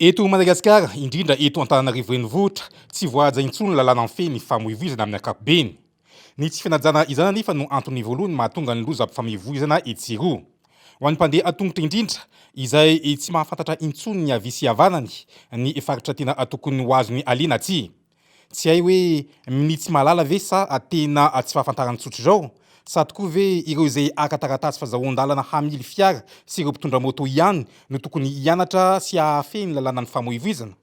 Eto Madagasikara, indrindra eto Antananarivo renivohitra, tsy voahaja intsony lalàna amin'ny fifamoivoizana amin'ny ankapobeny. Ny tsy fanajana izany anefa no antony voalohany mahatonga ny loza ampifamoivoizana etsiroa. Ho an'ny mpandeha atongotra indrindra, izay tsy mahafantatra intsony ny avia sy havanany, ny faritra tena tokony ho azony aliana aty. Tsy hay hoe minitsy mahalala ve sa tena tsy fahafantarany tsotra izao, sa tokoa ve ireo izay aka taratasy fahazoan-dalana hamily fiara sy ireo mpitondra moto ihany no tokony hianatra sy hahafehy ny lalàna ny famoivoizana?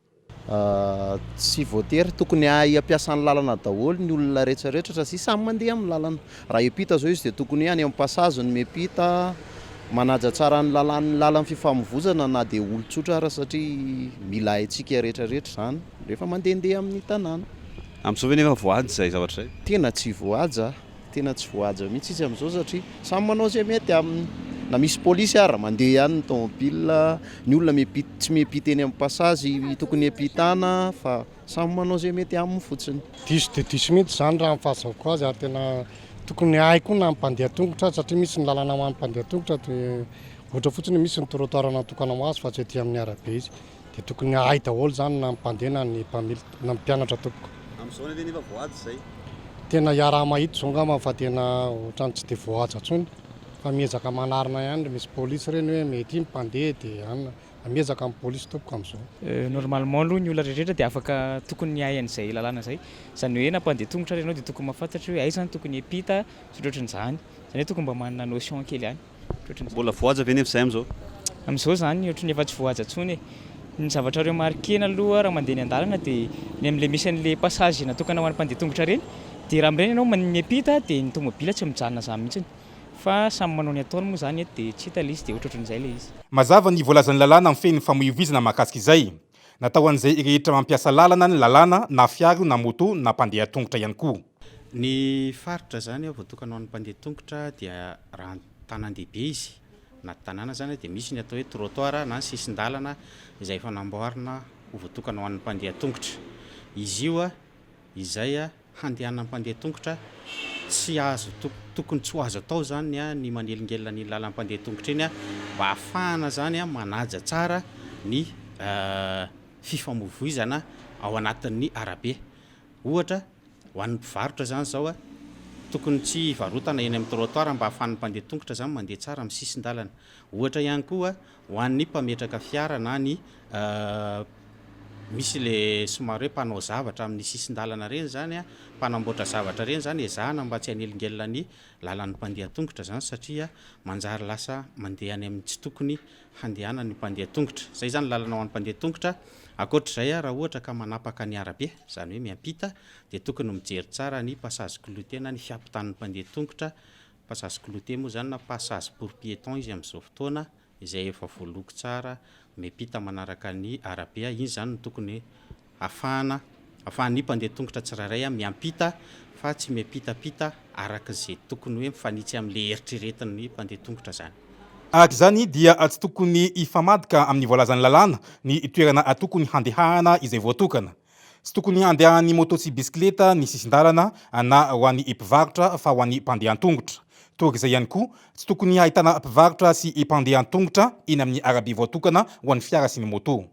Tsy voatery tokony hampiasa ny lalana daholo ny olona rehetrarehetra satria samy mandeha amin'ny lalana. Raha hiampita zao izy dia tokony any amin'ny pasazy ny miampita, manaja tsara ny lalan'ny fifamoivoizana na dia olon-tsotra ara satria mila haintsika rehetrarehetra izany rehefa mandehandeha amin'ny tanàna. Amin'izao ve nefa voahaja izay zavatra izay? Tena tsy voahaja mihitsy izy amin'izao satria samy manao izay mety aminy. Na misy pôlisy ary mandeha ihany ny tômôbila, ny olona tsy miampita eny amin'ny pasazy tokony hiampitana fa samy manao izay mety aminy fotsiny. Diso dia diso mihitsy izany raha ny fahazako azy, ary tena tokony hay koa na mpandeha tongotra satria misy ny lalàna ho an'ny mpandeha tongotra dia ohatra fotsiny misy ny trottoir natokana ho azy fa tsy aty amin'ny arabe izy, dia tokony hay daholo izany na mpandeha na ny mpamily na mpianatra tompoko. Amin'izao ve nefa voahaja izay? Tena iaraha mahita izao ngamba fa tena ohatrany tsy dia voahaja intsony, fa miezaka manarina ihany, misy pôlisy ireny hoe mety mpandeha dia anona miezaka amin'ny pôlisy tompoko amin'izao. Normalement aloha ny olona rehetrarehetra dia afaka tokony ny hay an'izay lalàna izay, izany hoe na mpandeha tongotra ianao dia tokony mahafantatra hoe aiza ny tokony hiampita sy ohatran'izany, izany hoe tokony mba manana notion kely ihany. Mbola voahaja ve nefa izay amin'izao? Amin'izao izany ohatran'ny efa tsy voahaja intsony. Ny zavatra remarquena aloha raha mandeha ny an-dalana dia ny amin'ilay misy an'ilay passage natokana ho an'ny mpandeha tongotra ireny, dia raha amin'ireny ianao miampita dia ny tômôbila tsy mijanona izany mihitsiny. Fa samy manao ny ataony moa izany eto dia tsy hita ilay izy dia ohatran'izay ilay izy. Mazava ny voalazan'ny lalàna amin'ny feny famoivoizana mahakasika izay. Natao an'izay rehetra mampiasa lalana ny lalàna na fiara na moto na mpandeha tongotra ihany koa. Ny faritra zany voatokana ho an'ny mpandeha tongotra dia raha tanan-dehibe izy na tanàna zany dia misy ny atao hoe trottoir na sisin-dalana izay efa namboarina ho voatokana ho an'ny mpandeha tongotra. Izy io izay handehanan'ny mpandeha tongotra tsy azo tokony tsy ho azo atao zany ny manelingelina ny lalan'ny mpandeha tongotra iny mba ahafahana zany manaja tsara ny fifamoivoizana ao anatin'ny arabe. Ohatra ho an'ny mpivarotra zany zao tokony tsy varotana eny amin'ny trottoir mba ahafahan'ny mpandeha tongotra zany mandeha tsara amin'ny sisin-dalana. Ohatra ihany koa ho an'ny mpametraka fiara na ny misy le somary hoe mpanao zavatra amin'ny sisin-dalana reny zany mpanamboatra zavatra reny zany ezahana mba tsy hanelingelina ny lalan'ny mpandeha tongotra zany satria manjary lasa mandeha any amin'ny tsy tokony handehana ny mpandeha tongotra. Zay zany lalana ho an'ny mpandeha tongotra. Ankoatr'izay raha ohatra ka manapaka ny arabe izany hoe miampita dia tokony mijery tsara ny passage clouté na ny fiampitan'ny mpandeha tongotra. Passage clouté moa zany na passage pour piéton izy amin'izao fotoana izay efa voaloko tsara miampita manaraka ny arabe. Iny zany no tokony ahafahan'ny mpandeha tongotra tsirairay miampita fa tsy miampitapita araka izay tokony hoe mifanitsy amin'ilay eritreretin'ny mpandeha tongotra zany. Araka izany dia tsy tokony hifamadika amin'ny voalazan'ny lalàna ny toerana tokony handehana izay voatokana. Tsy tokony handehan'ny moto sy bisikileta ny sisin-dalana na ho an'ny mpivarotra fa ho an'ny mpandeha tongotra. Toa izay ihany koa tsy tokony ahitana mpivarotra sy mpandeha tongotra eny amin'ny arabe voatokana ho an'ny fiara sy ny moto.